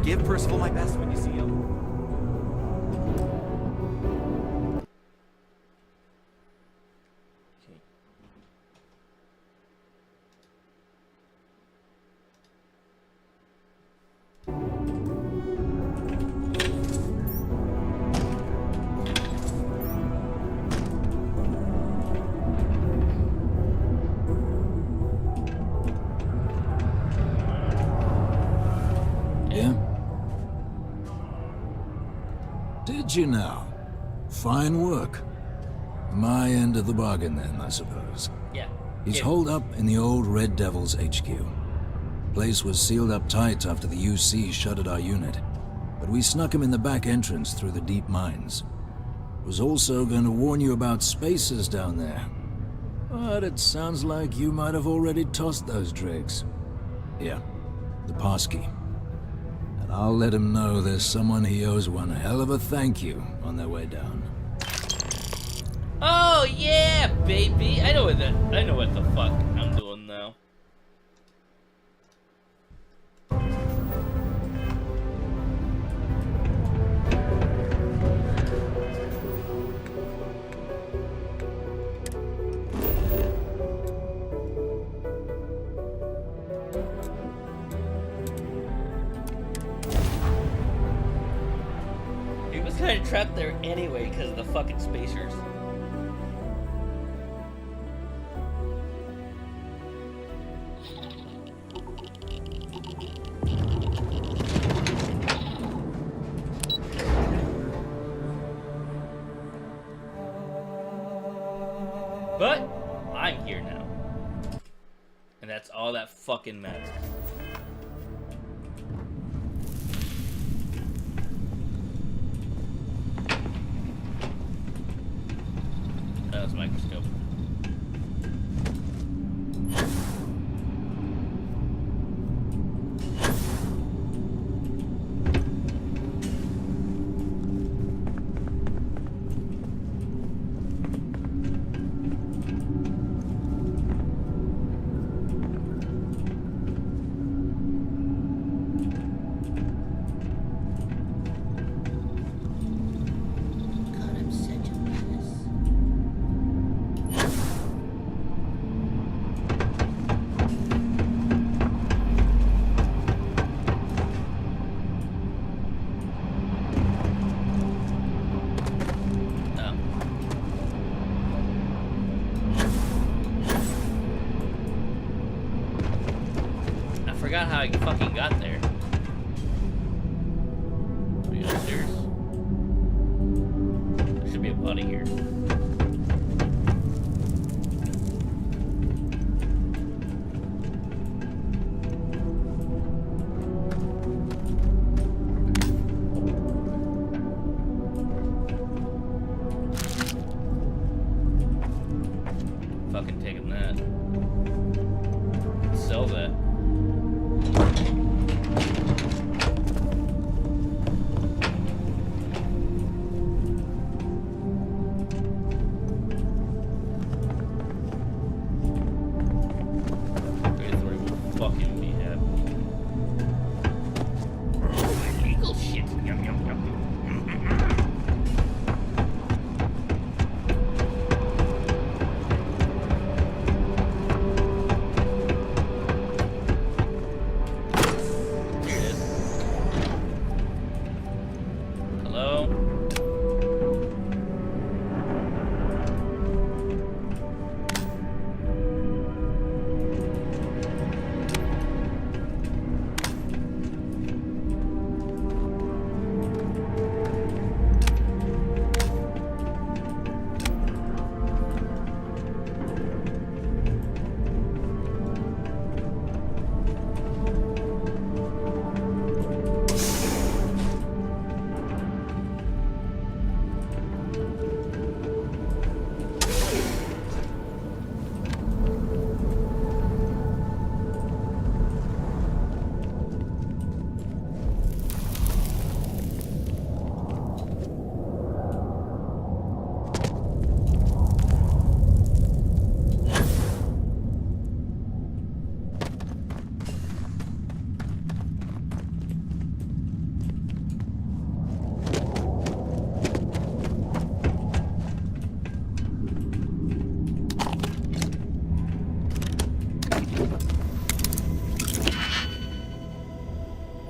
Give Percival my best when you see him. Did you now? Fine work. My end of the bargain then, I suppose. Yeah. He's holed up in the old Red Devil's HQ. Place was sealed up tight after the UC shuttered our unit, but we snuck him in the back entrance through the deep mines. Was also going to warn you about spacers down there, but it sounds like you might have already tossed those dregs. Here, the passkey. I'll let him know there's someone he owes one hell of a thank you on their way down. Oh yeah, baby! I know what the fuck I'm doing now. Kind of trapped there anyway because of the fucking spacers. But I'm here now, and that's all that fucking matters. Microscope. I forgot how I fucking got there. Are we upstairs? There should be a body here. Fucking taking that. Sell that.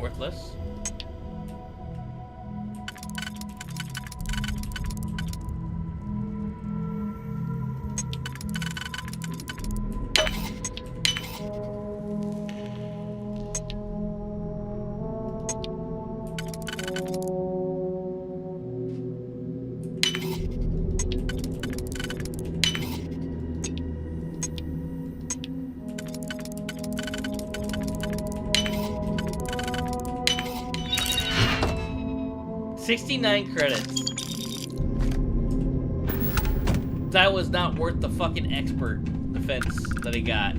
Worthless. $69 credits. That was not worth the fucking expert defense that I got.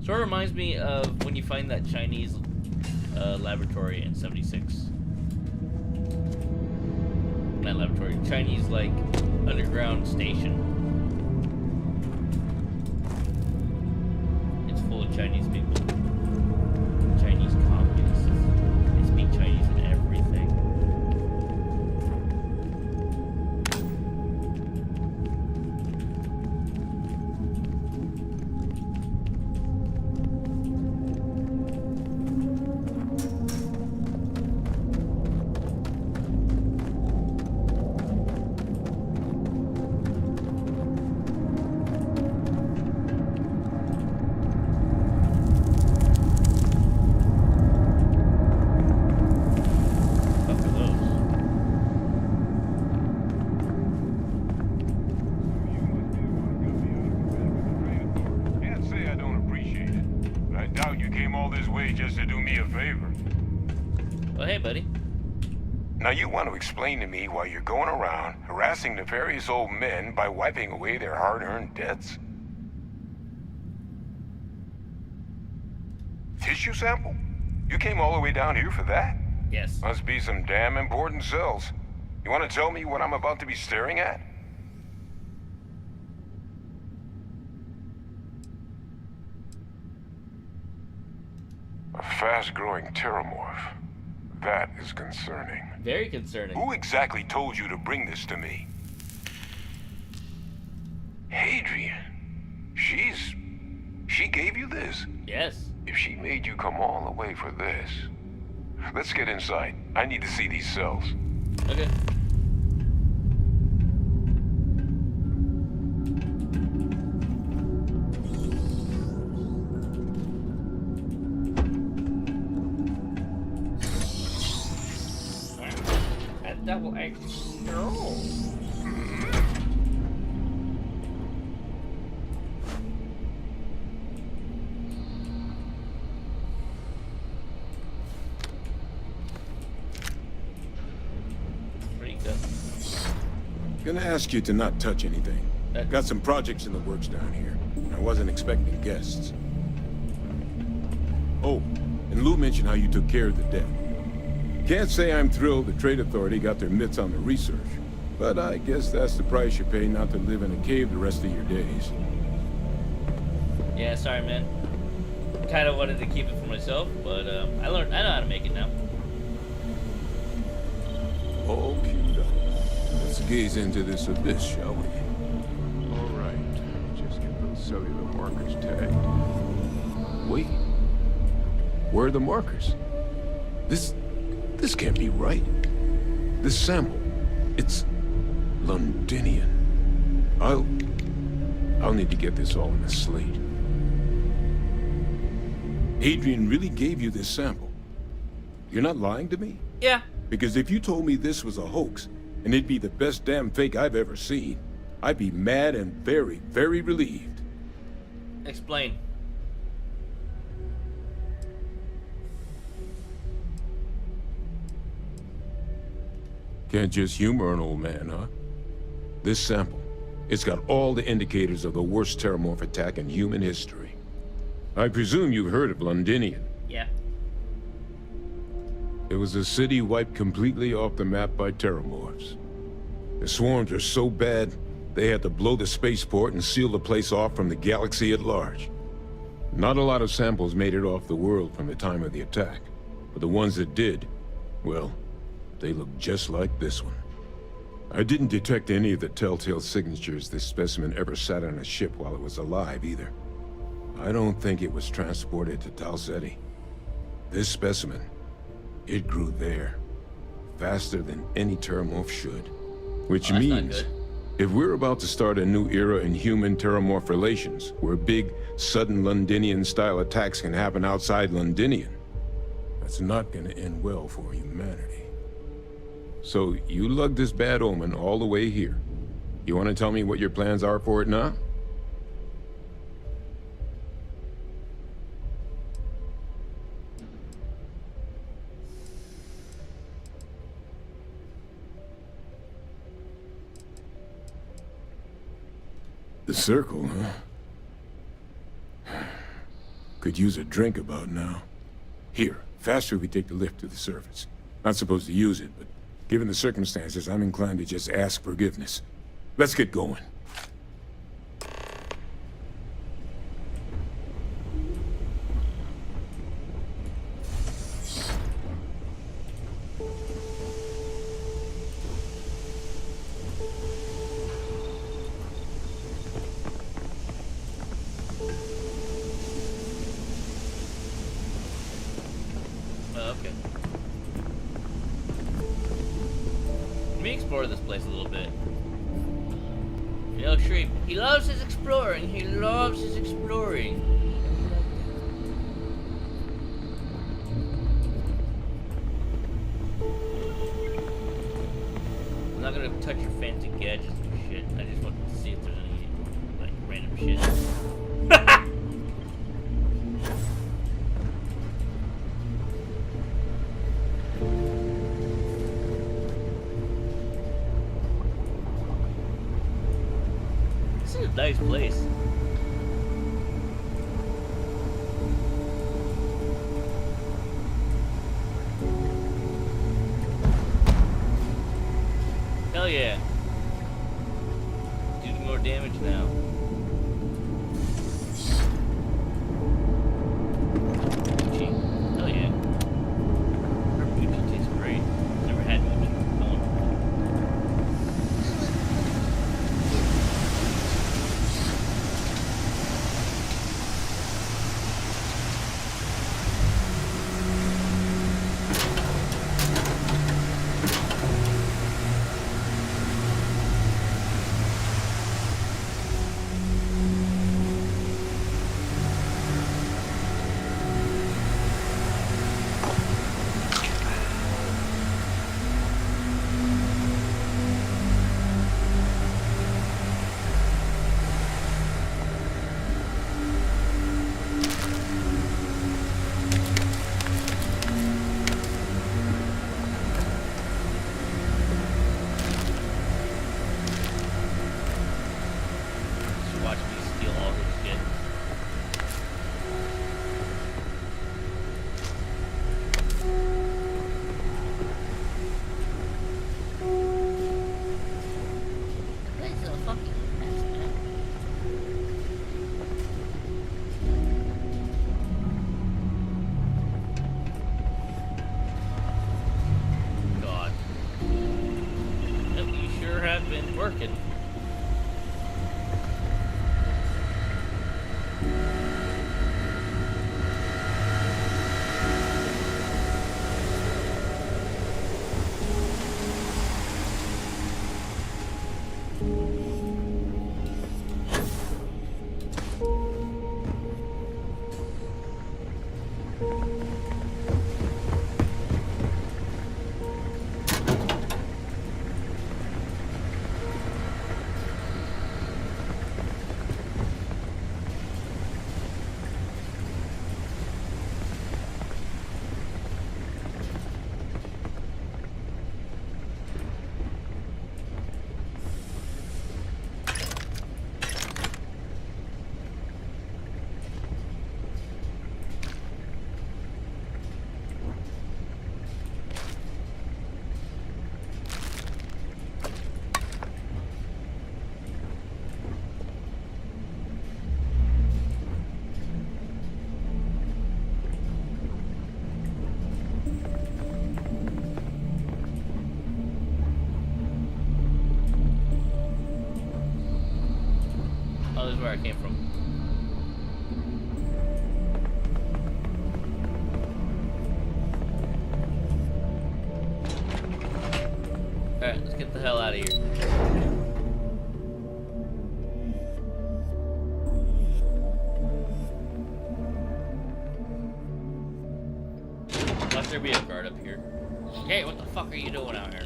Sort of reminds me of when you find that Chinese laboratory in 76. Not laboratory, Chinese, like, underground station. It's full of Chinese people. Chinese communists. They speak Chinese and everything. Just to do me a favor. Well, hey, buddy. Now you want to explain to me why you're going around harassing nefarious old men by wiping away their hard-earned debts? Tissue sample? You came all the way down here for that? Yes. Must be some damn important cells. You want to tell me what I'm about to be staring at? A fast-growing pteromorph. That is concerning. Very concerning. Who exactly told you to bring this to me? Hadrian. She gave you this? Yes. If she made you come all the way for this... Let's get inside. I need to see these cells. Okay. Double X. No. Pretty good. Gonna ask you to not touch anything. Got some projects in the works down here. I wasn't expecting guests. Oh, and Lou mentioned how you took care of the debt. Can't say I'm thrilled the Trade Authority got their mitts on the research, but I guess that's the price you pay not to live in a cave the rest of your days. Yeah, sorry, man. Kind of wanted to keep it for myself, but I know how to make it now. All queued up. Let's gaze into this abyss, shall we? All right, just get those cellular markers tagged. Wait, where are the markers? This can't be right. This sample, it's Londinian. I'll need to get this all in a slate. Adrian really gave you this sample. You're not lying to me? Yeah. Because if you told me this was a hoax, and it'd be the best damn fake I've ever seen, I'd be mad and very, very relieved. Explain. Can't just humor an old man, huh? This sample, it's got all the indicators of the worst pteromorph attack in human history. I presume you've heard of Londinian. Yeah. It was a city wiped completely off the map by terramorphs. The swarms were so bad, they had to blow the spaceport and seal the place off from the galaxy at large. Not a lot of samples made it off the world from the time of the attack, but the ones that did, well, they looked just like this one. I didn't detect any of the telltale signatures this specimen ever sat on a ship while it was alive, either. I don't think it was transported to Tal Ceti. This specimen, it grew there, faster than any terramorph should. Which means, if we're about to start a new era in human-terramorph relations, where big, sudden Londinian-style attacks can happen outside Londinian, that's not gonna end well for humanity. So, you lugged this bad omen all the way here. You wanna tell me what your plans are for it now? The circle, huh? Could use a drink about now. Here, faster we take the lift to the surface. Not supposed to use it, but given the circumstances, I'm inclined to just ask forgiveness. Let's get going. Okay. Let me explore this place a little bit. You know, Shreep, he loves his exploring. He loves his exploring. I'm not gonna touch your fancy gadgets and shit. I just want to see if there's any, like, random shit. This is a nice place. Hell yeah. Do more damage now. Gee, hell yeah. Her Gucci tastes great. Never had Gucci. I want watch me steal all this shit. This is a fucking mess, man. God. Yep, you sure have been working. where I came from. Alright, let's get the hell out of here. Watch there be a guard up here. Hey, what the fuck are you doing out here?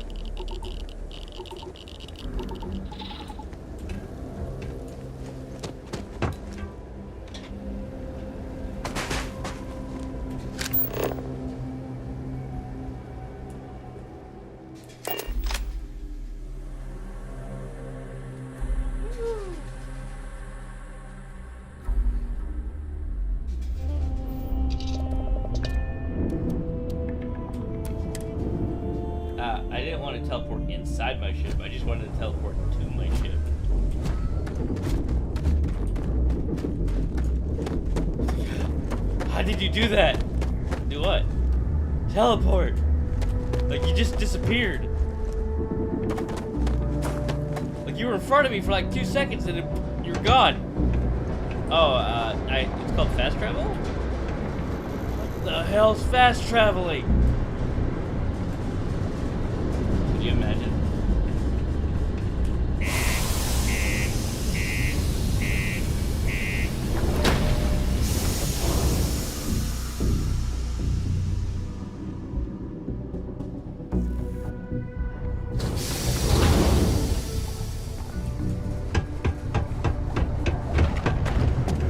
I didn't want to teleport inside my ship. I just wanted to teleport to my ship. How did you do that? Do what? Teleport. Like you just disappeared. Like you were in front of me for like 2 seconds and you're gone. Oh, it's called fast travel? What the hell's fast traveling? Could you imagine?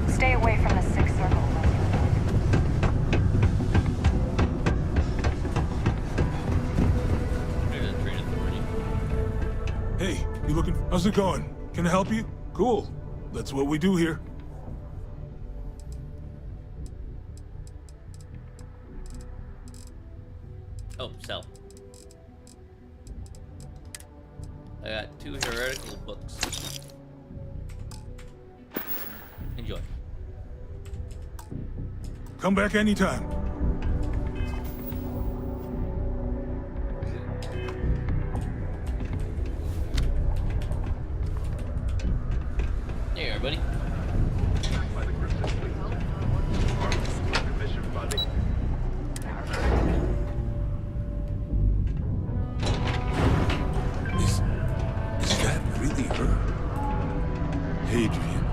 Stay away from the sixth circle. There's a train authority. Hey, you looking? How's it going? Can I help you? Cool. That's what we do here. Oh, sell. I got 2 heretical books. Enjoy. Come back anytime. There you are, buddy. Is that really her? Adrian.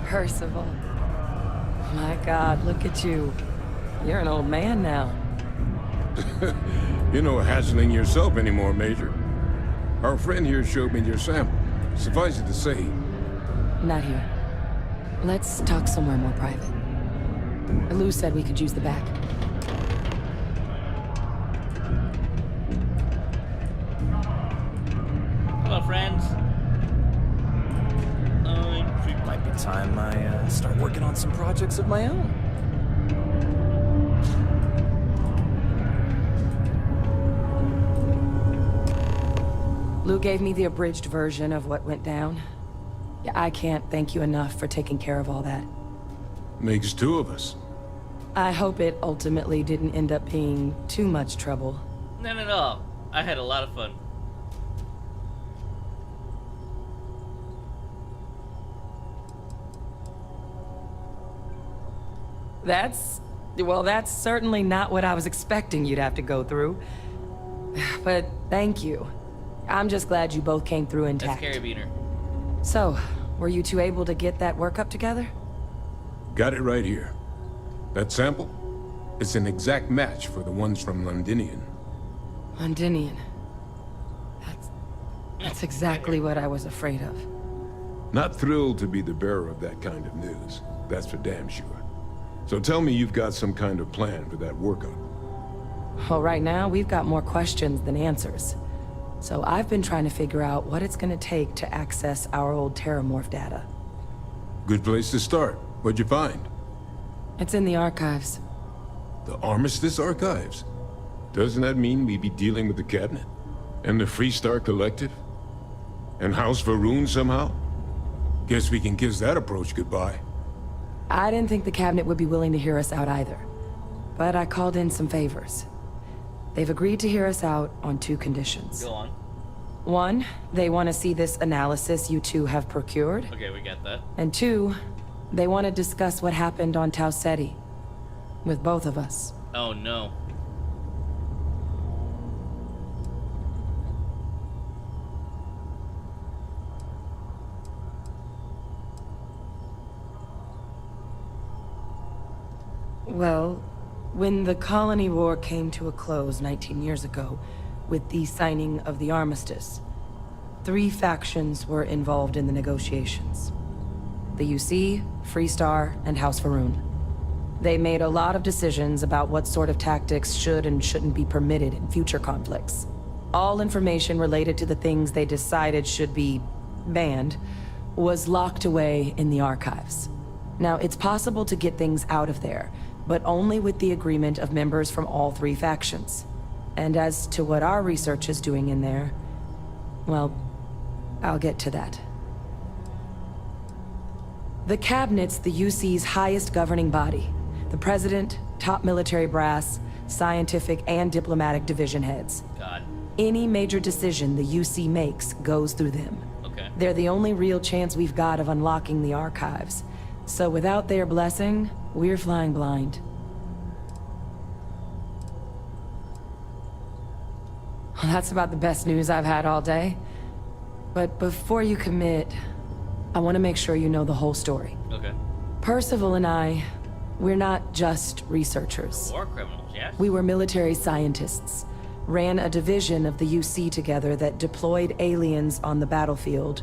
Percival. My God, look at you. You're an old man now. You're no hassling yourself anymore, Major. Our friend here showed me your sample. Suffice it to say, Not here. Let's talk somewhere more private. Lou said we could use the back. Hello, friends. Might be time I start working on some projects of my own. Lou gave me the abridged version of what went down. Yeah, I can't thank you enough for taking care of all that. makes 2 of us. I hope it ultimately didn't end up being too much trouble. Not at all. I had a lot of fun. That's certainly not what I was expecting you'd have to go through. But thank you. I'm just glad you both came through That's intact. carabiner. So, were you two able to get that workup together? Got it right here. That sample? It's an exact match for the ones from Londinian. Londinian. That's exactly what I was afraid of. Not thrilled to be the bearer of that kind of news. That's for damn sure. So tell me you've got some kind of plan for that workup. Well, right now, we've got more questions than answers. So I've been trying to figure out what it's gonna take to access our old Terramorph data. Good place to start. What'd you find? It's in the archives. The Armistice Archives? Doesn't that mean we'd be dealing with the Cabinet? And the Freestar Collective? And House Varun somehow? Guess we can kiss that approach goodbye. I didn't think the cabinet would be willing to hear us out either. But I called in some favors. They've agreed to hear us out on 2 conditions. Go on. One, they want to see this analysis you two have procured. Okay, we got that. And two, they want to discuss what happened on Tau Ceti. With both of us. Oh no. Well, when the colony war came to a close 19 years ago, with the signing of the armistice, 3 factions were involved in the negotiations. The UC, Freestar, and House Faroon. They made a lot of decisions about what sort of tactics should and shouldn't be permitted in future conflicts. All information related to the things they decided should be banned was locked away in the archives. Now, it's possible to get things out of there, but only with the agreement of members from all 3 factions. And as to what our research is doing in there, well, I'll get to that. The Cabinet's the UC's highest governing body. The President, top military brass, scientific and diplomatic division heads. God. Any major decision the UC makes goes through them. Okay. They're the only real chance we've got of unlocking the archives. So without their blessing, we're flying blind. Well, that's about the best news I've had all day. But before you commit, I want to make sure you know the whole story. Okay. Percival and I, we're not just researchers. War criminals, yes? We were military scientists. Ran a division of the UC together that deployed aliens on the battlefield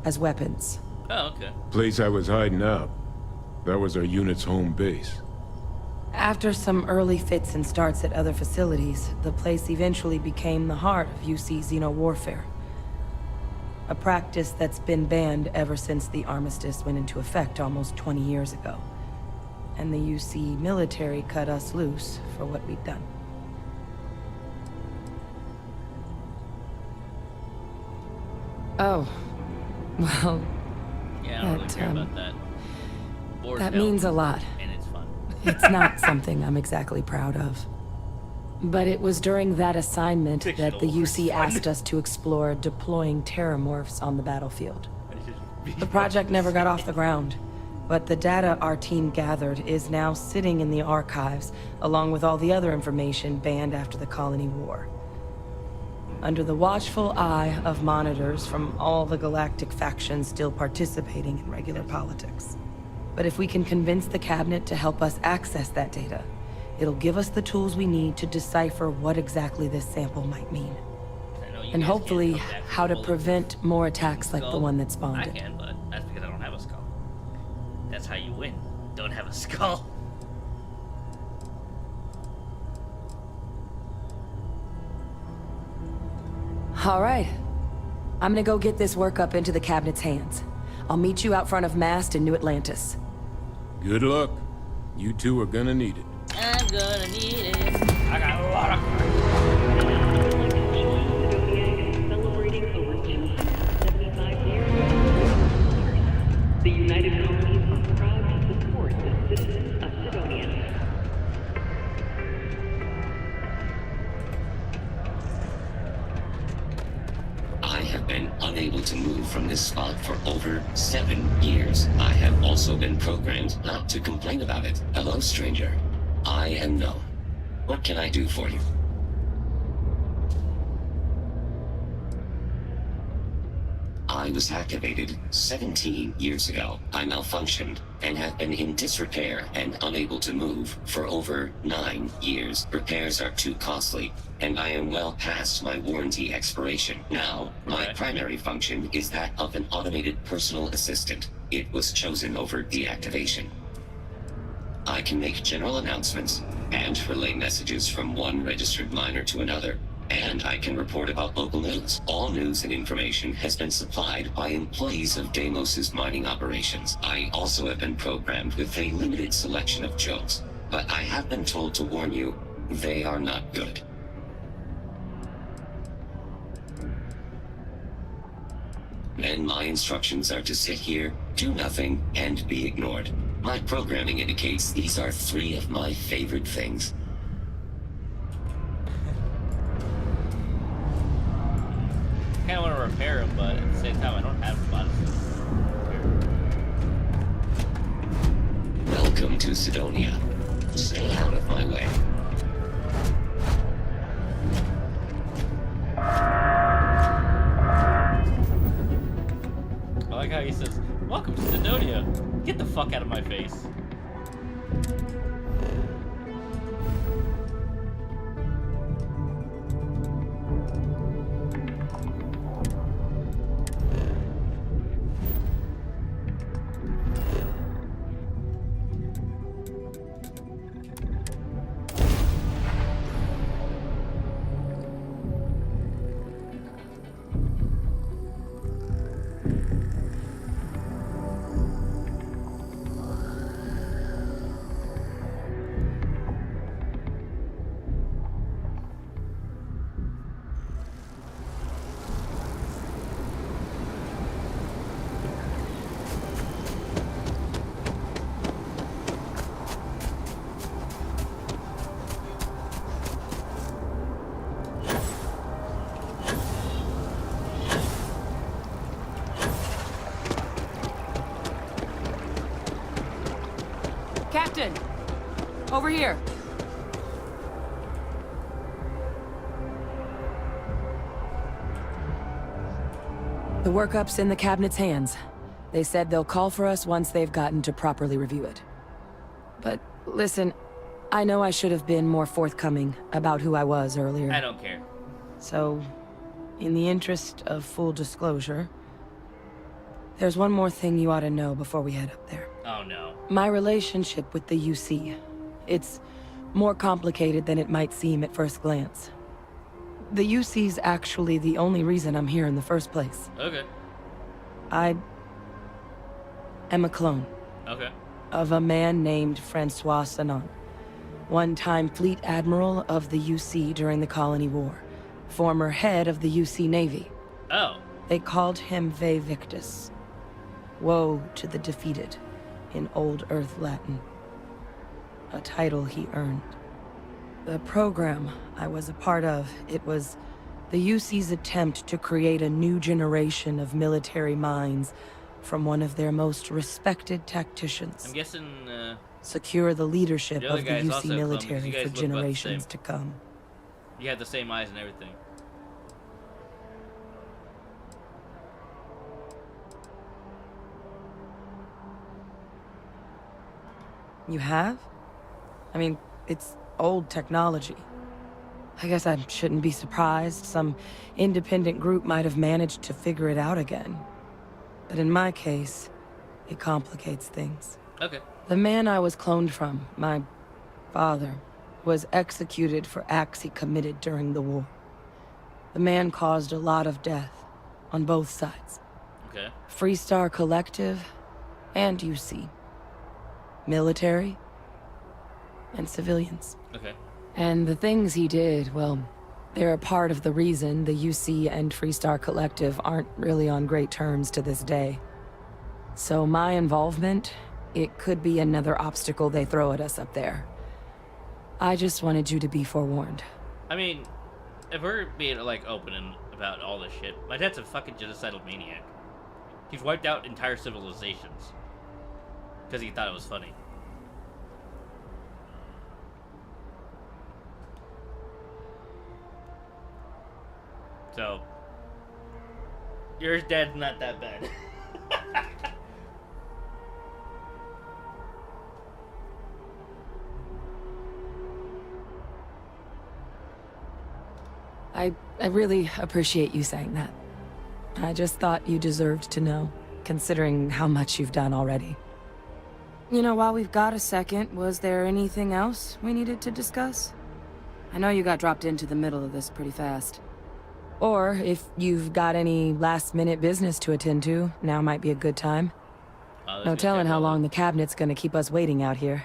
as weapons. Oh, okay. Place I was hiding out. That was our unit's home base. After some early fits and starts at other facilities, the place eventually became the heart of UC xeno-warfare. A practice that's been banned ever since the armistice went into effect almost 20 years ago. And the UC military cut us loose for what we'd done. Oh, well, Yeah, I don't really That, care about that. Or that no, means a lot. and it's fun. It's not something I'm exactly proud of. But it was during that assignment that the Fictional UC fun. asked us to explore deploying terramorphs on the battlefield. It's just- The project never got off the ground, but the data our team gathered is now sitting in the archives, along with all the other information banned after the colony war. Under the watchful eye of monitors from all the galactic factions still participating in regular politics. But if we can convince the Cabinet to help us access that data, it'll give us the tools we need to decipher what exactly this sample might mean. I know you And guys hopefully, can't come back with how to bullets. prevent more attacks like the Skull? one that spawned I it. can, but that's because I don't have a skull. That's how you win. Don't have a skull. All right. I'm gonna go get this work up into the Cabinet's hands. I'll meet you out front of Mast in New Atlantis. Good luck. You two are gonna need it. I'm gonna need it. I got a lot of... Celebrating over 275 years of the United Colonies are proud to support the citizens of Sidonia. I have been unable to move from this spot for over 7 years. I have also been programmed not to complain about it. Hello, stranger. I am known. What can I do for you? I was activated 17 years ago. I malfunctioned and have been in disrepair and unable to move for over 9 years. Repairs are too costly, and I am well past my warranty expiration. Now, my Okay. primary function is that of an automated personal assistant. It was chosen over deactivation. I can make general announcements and relay messages from one registered miner to another. And I can report about local news. All news and information has been supplied by employees of Deimos's mining operations. I also have been programmed with a limited selection of jokes, but I have been told to warn you, they are not good. And my instructions are to sit here, do nothing, and be ignored. My programming indicates these are 3 of my favorite things. Kind of want to repair them, but at the same time, I don't have a lot of Welcome to Sidonia. Stay out of my way. I like how he says, "Welcome to Sidonia. Get the fuck out of my face." Captain! Over here! The workup's in the cabinet's hands. They said they'll call for us once they've gotten to properly review it. But listen, I know I should have been more forthcoming about who I was earlier. I don't care. So, in the interest of full disclosure, there's one more thing you ought to know before we head up there. Oh no. My relationship with the UC. It's more complicated than it might seem at first glance. The UC's actually the only reason I'm here in the first place. Okay. I am a clone Okay. of a man named Francois Sanon, one-time fleet admiral of the UC during the Colony War, former head of the UC Navy. Oh. They called him Ve Victus. Woe to the defeated, in Old Earth Latin. A title he earned. The program I was a part of, it was the UC's attempt to create a new generation of military minds from one of their most respected tacticians. I'm guessing, secure the leadership the other of the guy's UC also a clone, military because you guys for look about the generations same. to come. you have the same eyes and everything. You have? I mean, it's old technology. I guess I shouldn't be surprised. Some independent group might have managed to figure it out again. But in my case, it complicates things. Okay. The man I was cloned from, my father, was executed for acts he committed during the war. The man caused a lot of death, on both sides. Okay. Freestar Collective, and UC. Military, and civilians. Okay. And the things he did, well, they're a part of the reason the UC and Freestar Collective aren't really on great terms to this day. So my involvement, it could be another obstacle they throw at us up there. I just wanted you to be forewarned. I mean, if we're being, like, open and about all this shit, my dad's a fucking genocidal maniac. He's wiped out entire civilizations. Because he thought it was funny. So, your dad's not that bad. I really appreciate you saying that. I just thought you deserved to know, considering how much you've done already. You know, while we've got a second, was there anything else we needed to discuss? I know you got dropped into the middle of this pretty fast. Or, if you've got any last-minute business to attend to, now might be a good time. No telling how long the cabinet's gonna keep us waiting out here.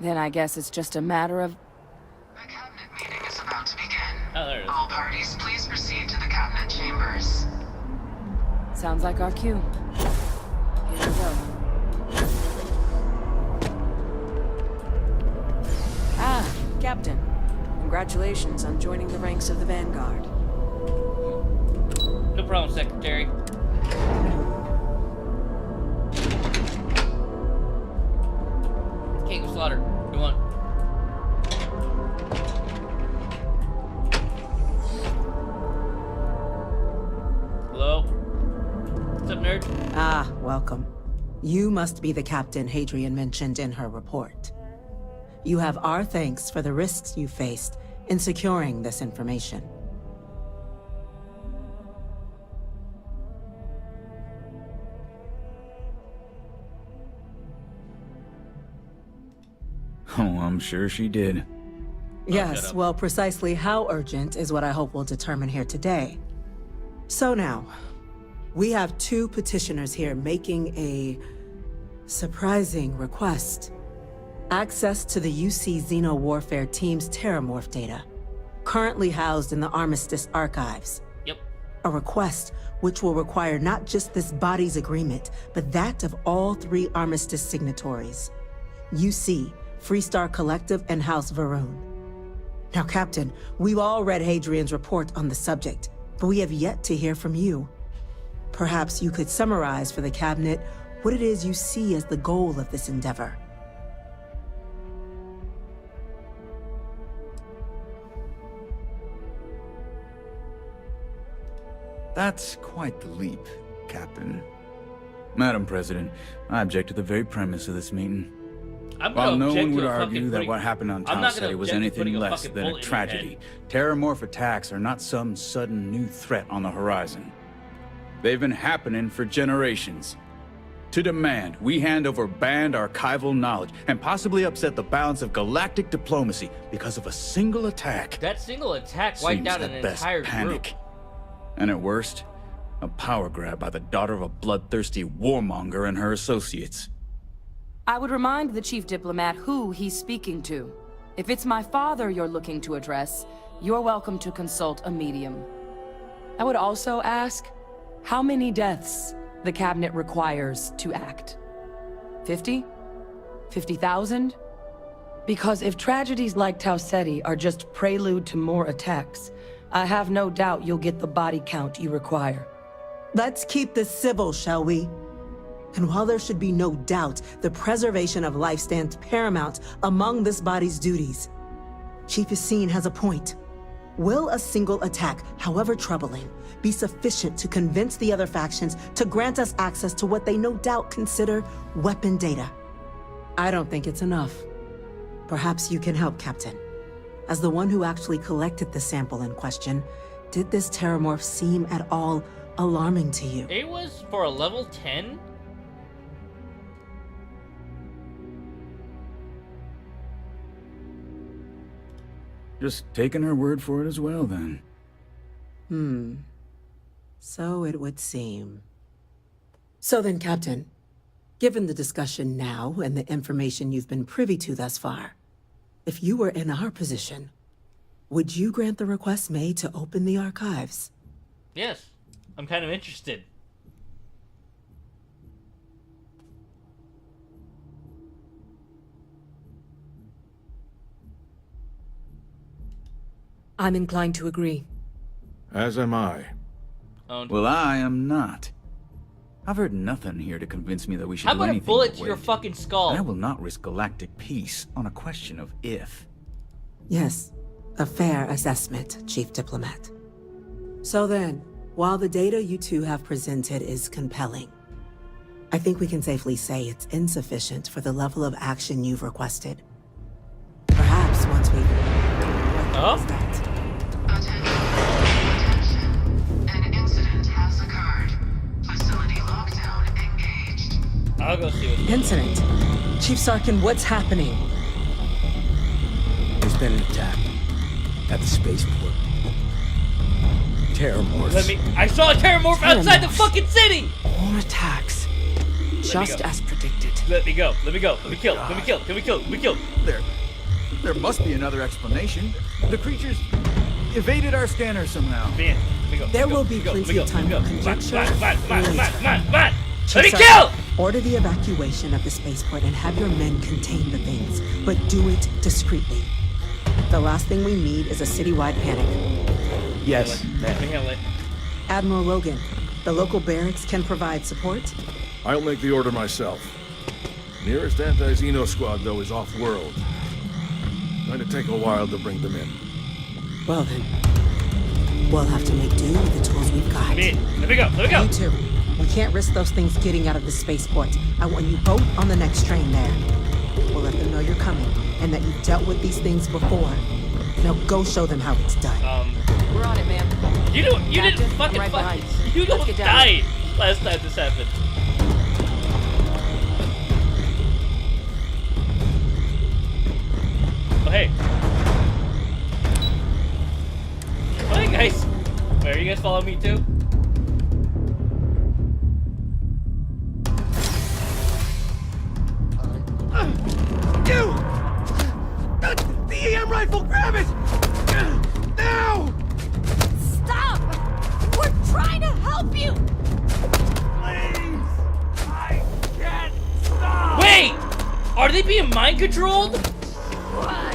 Then I guess it's just a matter of... The cabinet meeting is about to begin. Oh, there it is. All parties, please proceed to the cabinet chambers. Sounds like our cue. Here we go. Captain. Congratulations on joining the ranks of the Vanguard. No problem, Secretary. King of Slaughter. Go on. Hello? What's up, nerd? Ah, welcome. You must be the captain Hadrian mentioned in her report. You have our thanks for the risks you faced in securing this information. Oh, I'm sure she did. Yes, well, precisely how urgent is what I hope we'll determine here today. So now, we have two petitioners here making a surprising request. Access to the UC Xeno Warfare Team's Terramorph data, currently housed in the Armistice archives. Yep. A request which will require not just this body's agreement, but that of all 3 Armistice signatories. UC, Freestar Collective, and House Varun. Now, Captain, we've all read Hadrian's report on the subject, but we have yet to hear from you. Perhaps you could summarize for the Cabinet what it is you see as the goal of this endeavor. That's quite the leap, Captain. Madam President, I object to the very premise of this meeting. While no one would argue that what happened on Tau Ceti was anything less than a tragedy, terramorph attacks are not some sudden new threat on the horizon. They've been happening for generations. To demand we hand over banned archival knowledge and possibly upset the balance of galactic diplomacy because of a single attack. That single attack wiped out an entire group. And at worst, a power grab by the daughter of a bloodthirsty warmonger and her associates. I would remind the Chief Diplomat who he's speaking to. If it's my father you're looking to address, you're welcome to consult a medium. I would also ask how many deaths the Cabinet requires to act. 50? 50,000? Because if tragedies like Tau Ceti are just prelude to more attacks, I have no doubt you'll get the body count you require. Let's keep this civil, shall we? And while there should be no doubt the preservation of life stands paramount among this body's duties, Chief Yassine has a point. Will a single attack, however troubling, be sufficient to convince the other factions to grant us access to what they no doubt consider weapon data? I don't think it's enough. Perhaps you can help, Captain. As the one who actually collected the sample in question, did this terramorph seem at all alarming to you? It was for a level 10? Just taking her word for it as well, then. So it would seem. So then, Captain, given the discussion now and the information you've been privy to thus far, if you were in our position, would you grant the request made to open the archives? Yes. I'm kind of interested. I'm inclined to agree. As am I. Well, I am not. I've heard nothing here to convince me that we should How do about a anything bullet but to your wait. fucking skull? And I will not risk galactic peace on a question of if. Yes, a fair assessment, Chief Diplomat. So then, while the data you two have presented is compelling, I think we can safely say it's insufficient for the level of action you've requested. Perhaps once we... Oh? An incident has occurred. Facility lockdown engaged. I'll go see what's going on. Incident? Chief Sarkin, what's happening? There's been an attack at the spaceport. Terramorphs. I saw a terramorph outside the fucking city! More attacks. Just as predicted. Let me go. Let me go. Let me kill. Let me kill. Let me kill. Let me kill. There must be another explanation. The creatures evaded our scanner somehow. Man, let me go. There will be plenty of time for conjecture. Let me kill! Order the evacuation of the spaceport and have your men contain the things, but do it discreetly. The last thing we need is a citywide panic. Yes, Let me handle it. Admiral Logan, the local barracks can provide support? I'll make the order myself. Nearest anti-Xeno squad, though, is off-world. Going to take a while to bring them in. Well then, we'll have to make do with the tools we've got. Let me go. You too. We can't risk those things getting out of the spaceport. I want you both on the next train there. We'll let them know you're coming and that you've dealt with these things before. Now go show them how it's done. We're on it, ma'am. You didn't fucking right behind. You Let's don't get down. die last time this happened. Oh, hey. Oh, hey, guys. Wait, are you guys following me, too? You! The EM rifle, grab it! Now! Stop! We're trying to help you! Please! I can't stop! Wait! Are they being mind controlled? Why?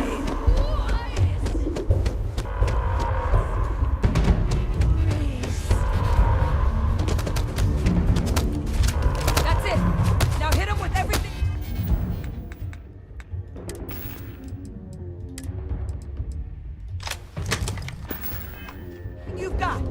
That's it. Now hit him with everything. You've got.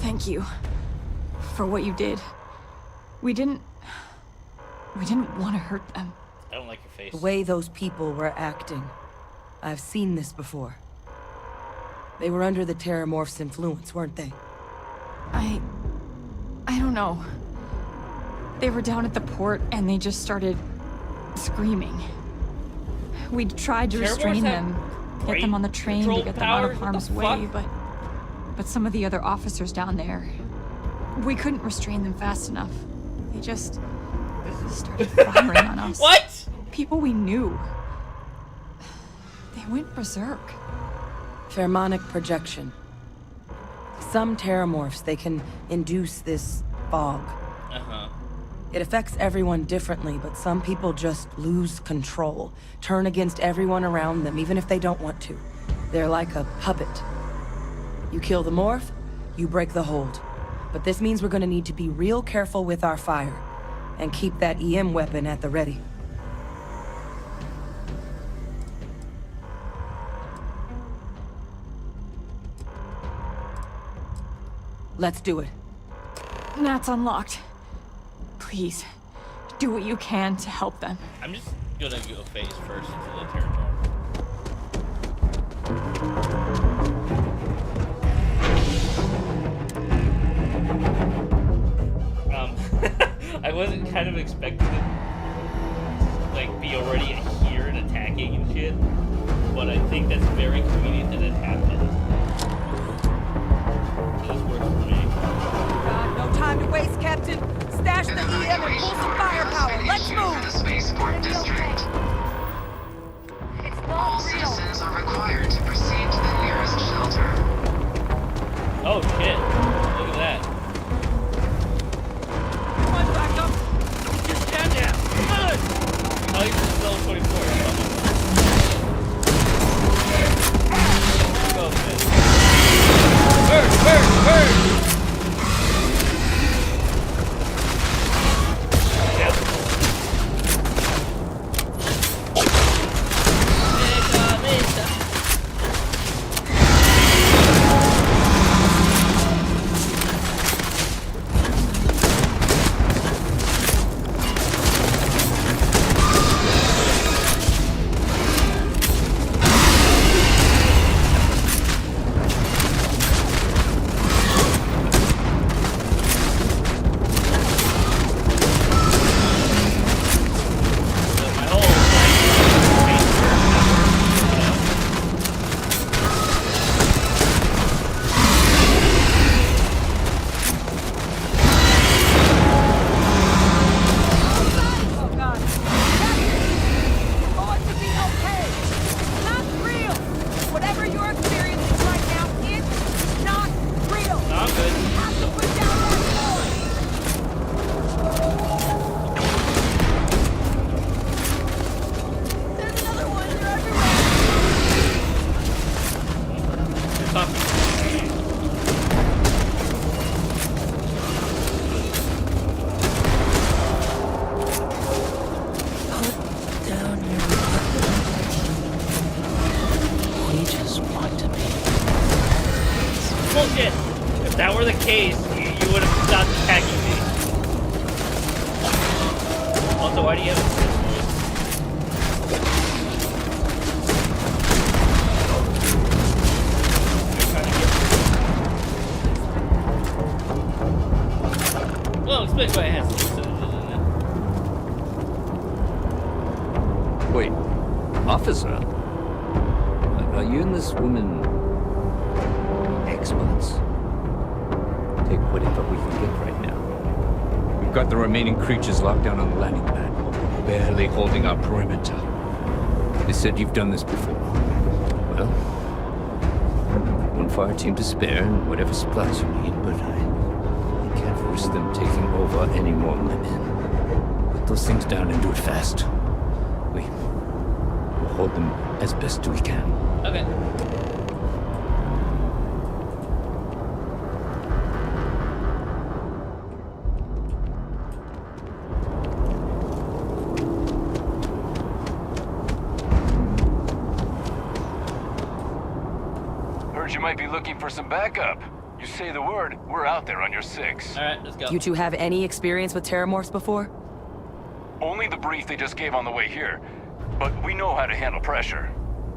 Thank you for what you did. We didn't want to hurt them. I don't like your face. The way those people were acting. I've seen this before. They were under the Terramorph's influence, weren't they? I don't know. They were down at the port and they just started screaming. We tried to restrain them, get them on the train to get them out of harm's way, but some of the other officers down there, we couldn't restrain them fast enough. They just started firing on us. What? People we knew. They went berserk. Pheromonic projection. Some Terramorphs, they can induce this fog. Uh-huh. It affects everyone differently, but some people just lose control, turn against everyone around them, even if they don't want to. They're like a puppet. You kill the morph, you break the hold. But this means we're gonna need to be real careful with our fire, and keep that EM weapon at the ready. Let's do it. That's unlocked. Please, do what you can to help them. I'm just gonna go phase first into the territory. I wasn't kind of expecting to like be already here and attacking and shit, but I think that's very convenient that it happened. So this works for me. God, no time to waste, Captain. Stash the EM and pull some firepower. Let's move. The spaceport district. All citizens are required to proceed to the nearest shelter. Oh shit! Look at that. Come on, back up! Just stand down! Oh, he's still 24. Go, man. Burn! Yep. case, you would have stopped attacking me. Also, why do you have a well, explain why it has Wait, officer? Are you and this woman experts? Take whatever we can get right now. We've got the remaining creatures locked down on the landing pad, barely holding our perimeter. They said you've done this before. Well, one fire team to spare and whatever supplies you need, but I can't risk them taking over any more men. Put those things down and do it fast. We'll hold them as best we can. Okay. Heard you might be looking for some backup. You say the word, we're out there on your 6. Alright, let's go. You two have any experience with terramorphs before? Only the brief they just gave on the way here. But we know how to handle pressure.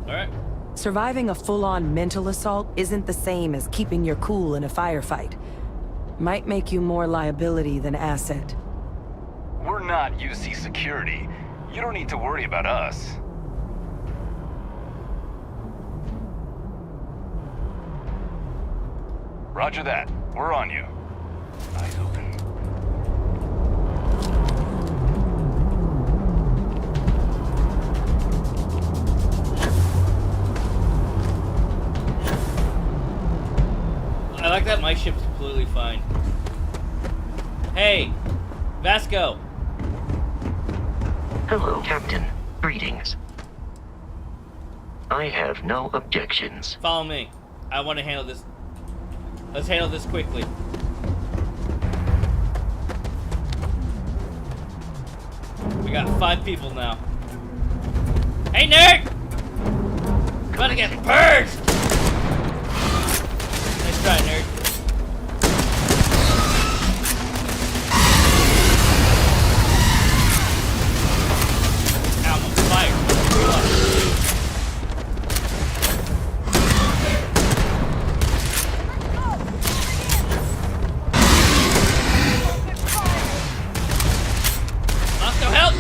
Alright. Surviving a full-on mental assault isn't the same as keeping your cool in a firefight. Might make you more liability than asset. We're not UC security. You don't need to worry about us. Roger that. We're on you. Eyes open. I like that my ship's completely fine. Hey, Vasco. Hello, Captain. Greetings. I have no objections. Follow me. I want to handle this. Let's handle this quickly. We got 5 people now. Hey, nerd! I'm about to get purged! Nice try, nerd. Ow, I'm on fire. Moscow, help!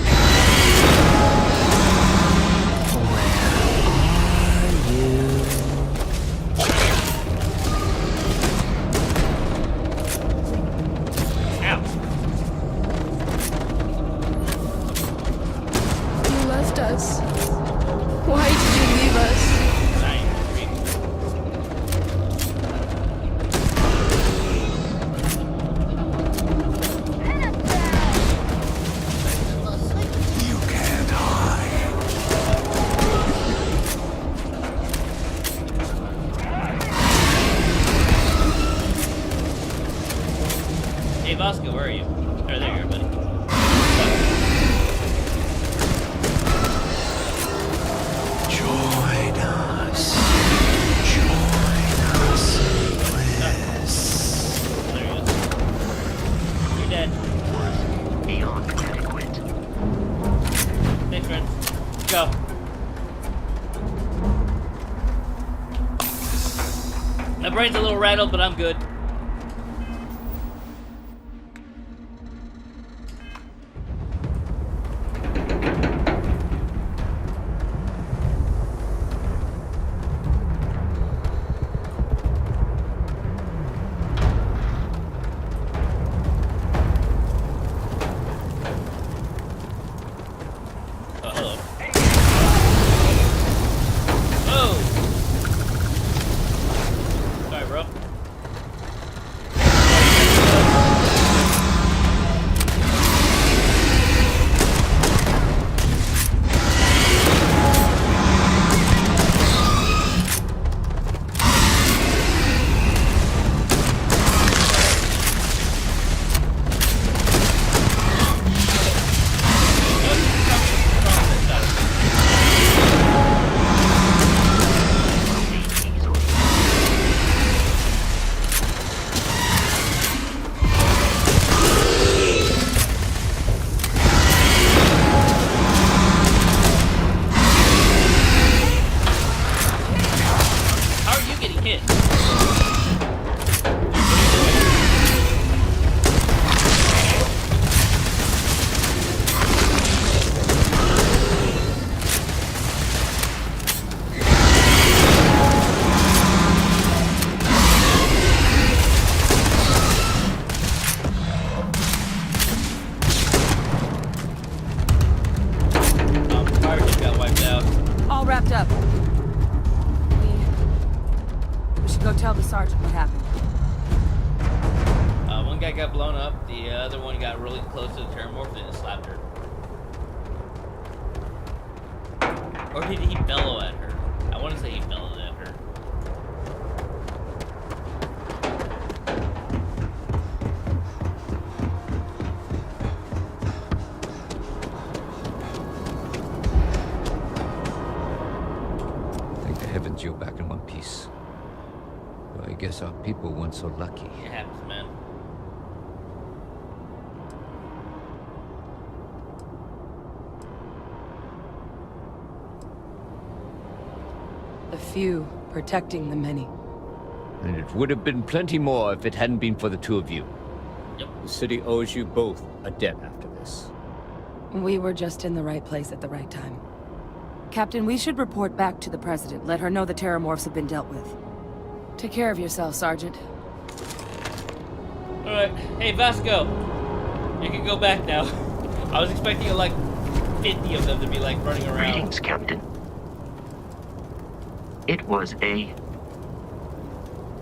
Why did you leave us? You can't hide. Hey, Vasco, where are you? Oh, there you are, buddy. Join us. Join us, bliss. There he is. You're dead. Beyond adequate. Thanks, friend. Go. My brain's a little rattled, but I'm good. wrapped up. We should go tell the sergeant what happened. One guy got blown up. The other one got really close to the Terramorph and slapped her. Or did he bellow at her? I want to say he bellowed at her. Thank the heavens you're back in one piece. Well, I guess our people weren't so lucky. It happens, man. The few protecting the many. And it would have been plenty more if it hadn't been for the two of you. Yep. The city owes you both a debt after this. We were just in the right place at the right time. Captain, we should report back to the President. Let her know the Terramorphs have been dealt with. Take care of yourself, Sergeant. Alright. Hey, Vasco. You can go back now. I was expecting like 50 of them to be like running around. Greetings, Captain. It was a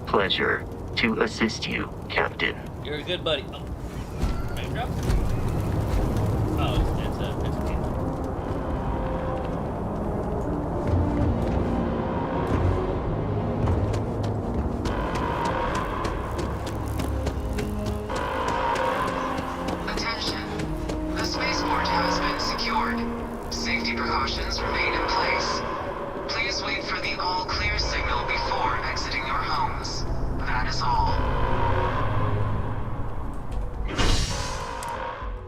pleasure to assist you, Captain. You're a good buddy. Oh. Raindrop? Oh, it's okay. Attention. The spaceport has been secured. Safety precautions remain in place. Please wait for the all-clear signal before exiting your homes. That is all.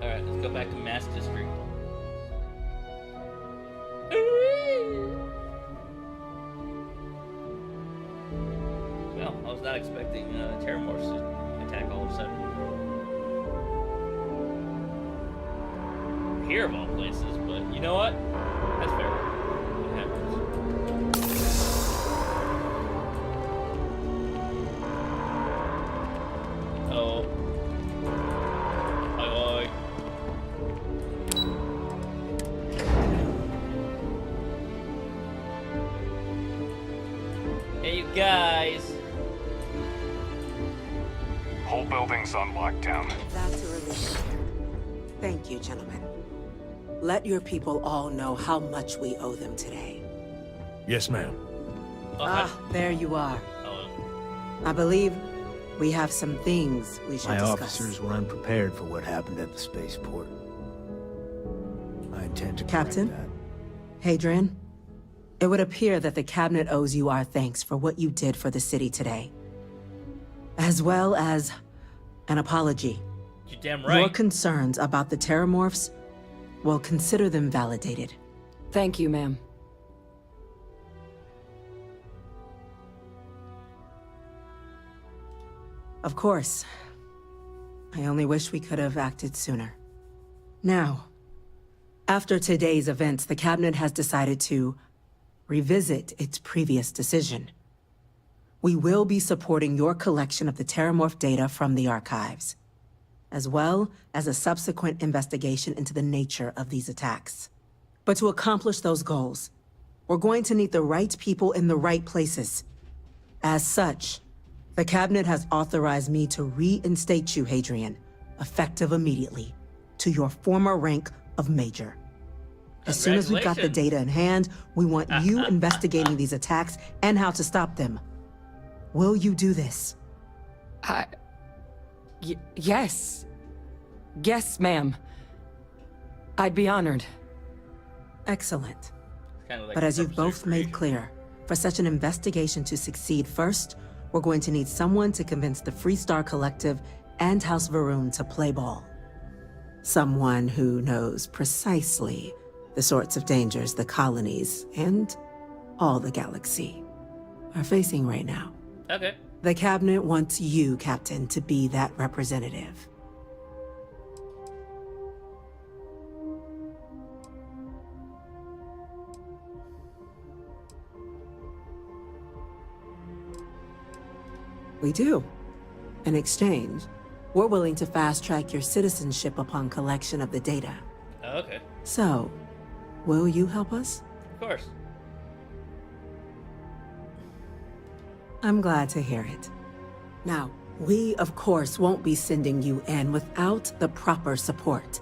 Alright, let's go back to Mass District. Well, I was not expecting Terramorphs to attack all of a sudden. Here of all places, but you know what? That's fair. It happens. Oh. Oi, oi. Hey, you guys. Whole building's on lockdown. That's a relief. Thank you, gentlemen. Let your people all know how much we owe them today. Yes, ma'am. There you are. Oh. I believe we have some things we should My discuss. officers were unprepared for what happened at the spaceport. I intend to correct Captain? that. Hadrian, it would appear that the Cabinet owes you our thanks for what you did for the city today. As well as an apology. You're damn right. Your concerns about the Terramorphs, well, consider them validated. Thank you, ma'am. Of course. I only wish we could have acted sooner. Now, after today's events, the Cabinet has decided to revisit its previous decision. We will be supporting your collection of the Terramorph data from the archives, as well as a subsequent investigation into the nature of these attacks. But to accomplish those goals, we're going to need the right people in the right places. As such, the Cabinet has authorized me to reinstate you, Hadrian, effective immediately, to your former rank of Major. As soon as we've got the data in hand, we want you investigating these attacks and how to stop them. Will you do this? Yes. Yes, ma'am. I'd be honored. Excellent. Like but as you've both made clear, for such an investigation to succeed first, we're going to need someone to convince the Freestar Collective and House Varun to play ball. Someone who knows precisely the sorts of dangers the colonies and all the galaxy are facing right now. Okay. The Cabinet wants you, Captain, to be that representative. We do. In exchange, we're willing to fast-track your citizenship upon collection of the data. Okay. So, will you help us? Of course. I'm glad to hear it. Now, we, of course, won't be sending you in without the proper support.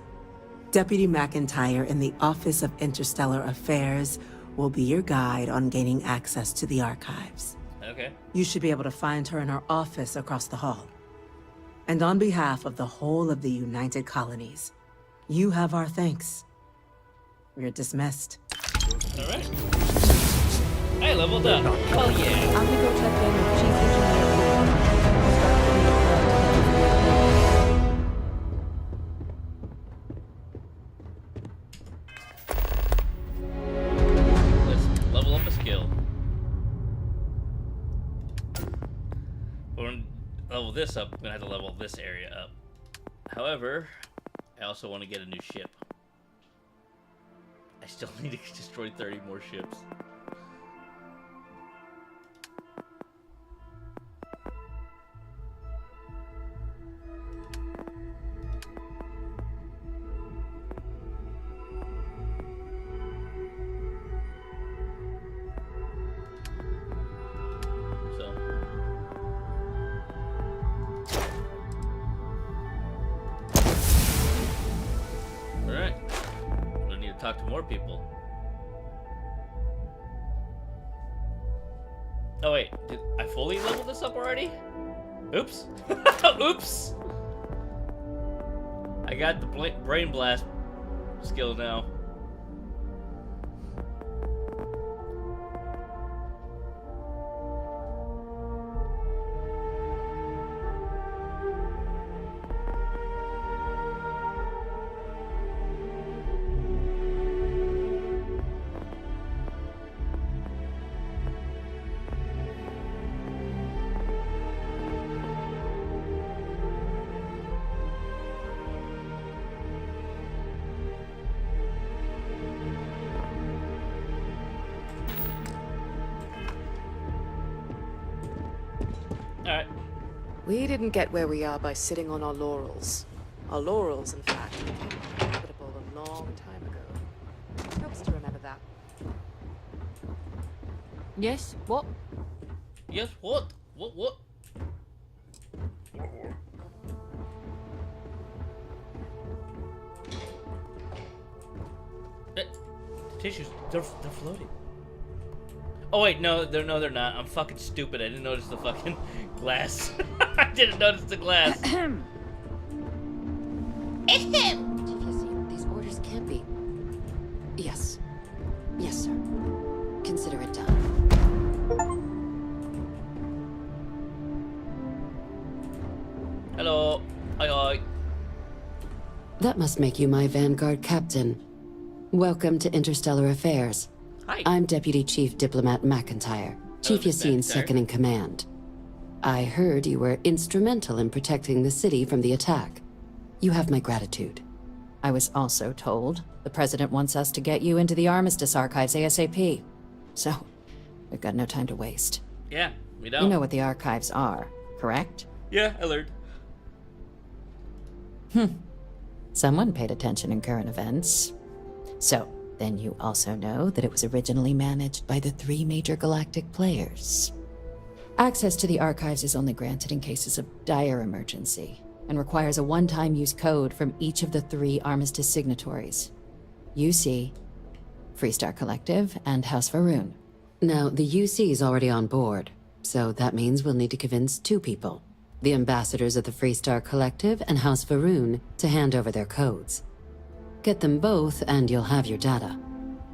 Deputy McIntyre in the Office of Interstellar Affairs will be your guide on gaining access to the archives. Okay. You should be able to find her in her office across the hall. And on behalf of the whole of the United Colonies, you have our thanks. You're dismissed. All right. Hey, leveled up. Hell yeah. I'm gonna go check in with Chief Engineer. Let's level up a skill. We're gonna level this up. I'm gonna have to level this area up. However, I also want to get a new ship. I still need to destroy 30 more ships. Talk to more people. Oh wait, did I fully level this up already? Oops. Oops. I got the brain blast skill now. Alright. We didn't get where we are by sitting on our laurels. Our laurels, in fact, became inevitable a long time ago. Helps to remember that. Yes? What? Yes, what? What? The tissues, they're floating. Oh wait, no, they're not. I'm fucking stupid. I didn't notice the fucking glass. I didn't notice the glass. These orders can't be. Yes. Yes, sir. Consider it done. Hello. Aye. That must make you my Vanguard captain. Welcome to Interstellar Affairs. Hi. I'm Deputy Chief Diplomat McIntyre, Chief Yassine's second in command. I heard you were instrumental in protecting the city from the attack. You have my gratitude. I was also told the President wants us to get you into the Armistice archives ASAP. So, we've got no time to waste. Yeah, we don't. You know what the archives are, correct? Yeah, I learned. Someone paid attention in current events. So, then you also know that it was originally managed by the 3 major galactic players. Access to the archives is only granted in cases of dire emergency, and requires a one-time use code from each of the 3 Armistice signatories. UC, Freestar Collective, and House Varun. Now, the UC is already on board, so that means we'll need to convince 2 people. The ambassadors of the Freestar Collective and House Varun to hand over their codes. Get them both and you'll have your data.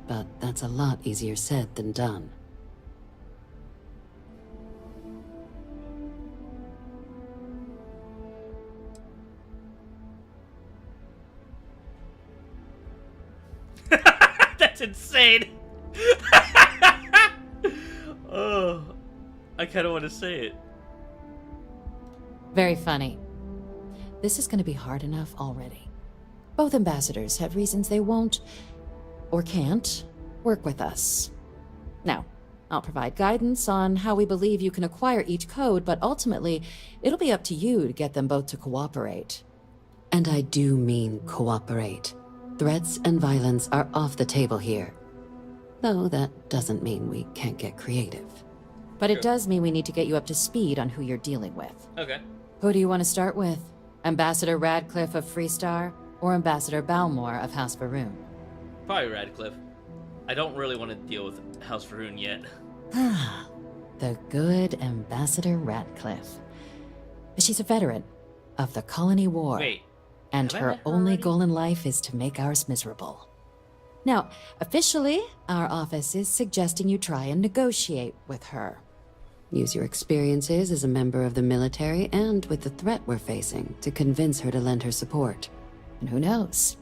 But that's a lot easier said than done. That's insane. Oh, I kind of want to say it. Very funny. This is going to be hard enough already. Both ambassadors have reasons they won't, or can't, work with us. Now, I'll provide guidance on how we believe you can acquire each code, but ultimately, it'll be up to you to get them both to cooperate. And I do mean cooperate. Threats and violence are off the table here. Though that doesn't mean we can't get creative. But it does mean we need to get you up to speed on who you're dealing with. Okay. Who do you want to start with? Ambassador Radcliffe of Freestar or Ambassador Balmore of House Varun? Probably Radcliffe. I don't really want to deal with House Varun yet. The good Ambassador Radcliffe. She's a veteran of the Colony War. Wait. And her only goal in life is to make ours miserable. Now, officially, our office is suggesting you try and negotiate with her. Use your experiences as a member of the military and with the threat we're facing to convince her to lend her support. And who knows?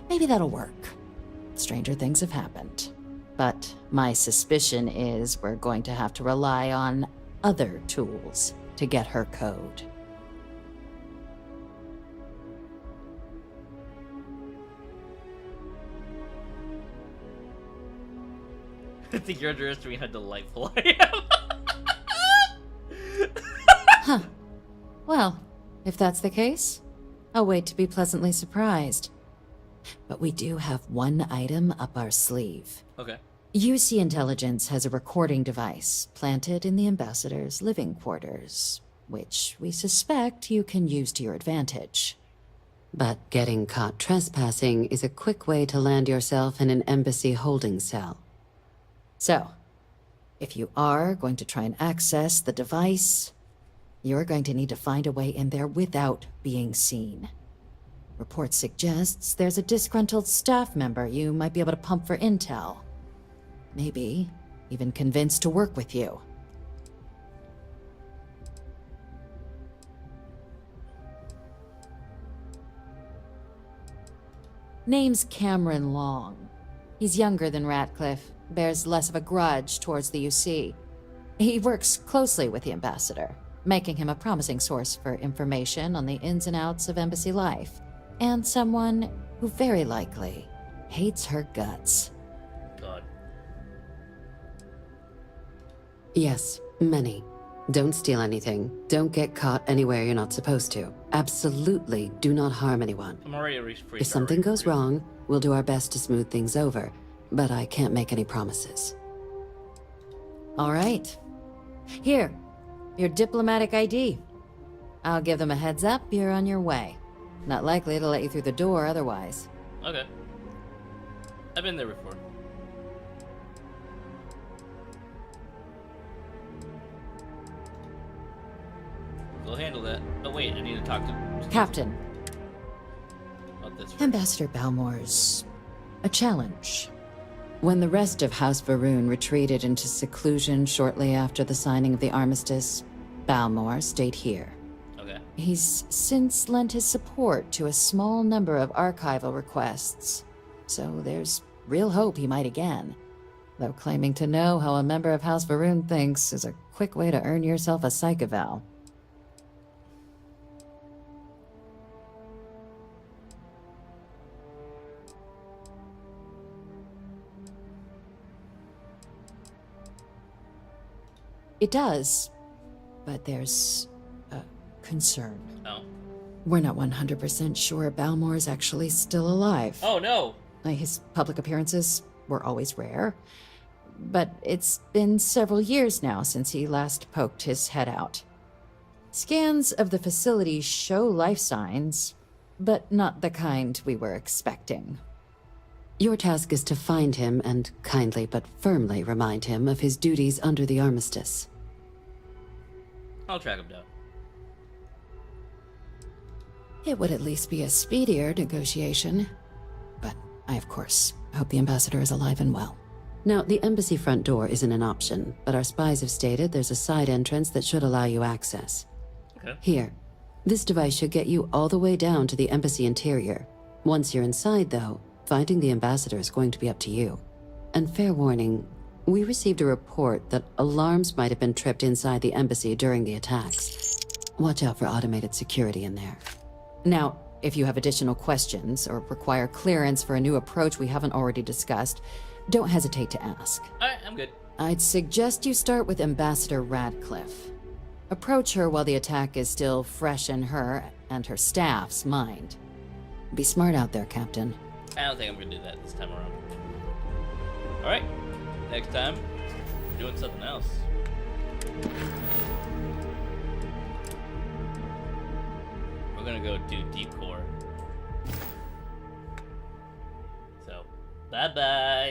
Maybe that'll work. Stranger things have happened. But my suspicion is we're going to have to rely on other tools to get her code. I think you're underestimating how delightful I am. Huh. Well, if that's the case, I'll wait to be pleasantly surprised. But we do have one item up our sleeve. Okay. UC Intelligence has a recording device planted in the Ambassador's living quarters, which we suspect you can use to your advantage. But getting caught trespassing is a quick way to land yourself in an embassy holding cell. So, if you are going to try and access the device, you're going to need to find a way in there without being seen. Report suggests there's a disgruntled staff member you might be able to pump for intel. Maybe even convince to work with you. Name's Cameron Long. He's younger than Radcliffe, bears less of a grudge towards the UC. He works closely with the Ambassador, making him a promising source for information on the ins and outs of embassy life, and someone who very likely hates her guts. God. Yes, many. Don't steal anything. Don't get caught anywhere you're not supposed to. Absolutely do not harm anyone. I'm already free. If something goes wrong, we'll do our best to smooth things over, but I can't make any promises. All right. Here, your diplomatic ID. I'll give them a heads up you're on your way. Not likely to let you through the door otherwise. Okay. I've been there before. We'll handle that. Oh wait, I need to talk to Captain. About this first. Ambassador Balmore's a challenge. When the rest of House Varun retreated into seclusion shortly after the signing of the armistice, Balmore stayed here. Okay. He's since lent his support to a small number of archival requests, so there's real hope he might again. Though claiming to know how a member of House Varun thinks is a quick way to earn yourself a psych eval. It does, but there's a concern. Oh. We're not 100% sure Balmore is actually still alive. Oh no! His public appearances were always rare, but it's been several years now since he last poked his head out. Scans of the facility show life signs, but not the kind we were expecting. Your task is to find him and kindly but firmly remind him of his duties under the armistice. I'll track him down. It would at least be a speedier negotiation, but I, of course, hope the Ambassador is alive and well. Now, the embassy front door isn't an option, but our spies have stated there's a side entrance that should allow you access. Okay. Here, this device should get you all the way down to the embassy interior. Once you're inside, though, finding the Ambassador is going to be up to you. And fair warning, we received a report that alarms might have been tripped inside the embassy during the attacks. Watch out for automated security in there. Now, if you have additional questions or require clearance for a new approach we haven't already discussed, don't hesitate to ask. Alright, I'm good. I'd suggest you start with Ambassador Radcliffe. Approach her while the attack is still fresh in her and her staff's mind. Be smart out there, Captain. I don't think I'm gonna do that this time around. Alright, next time, we're doing something else. We're gonna go do deep core. So, bye-bye.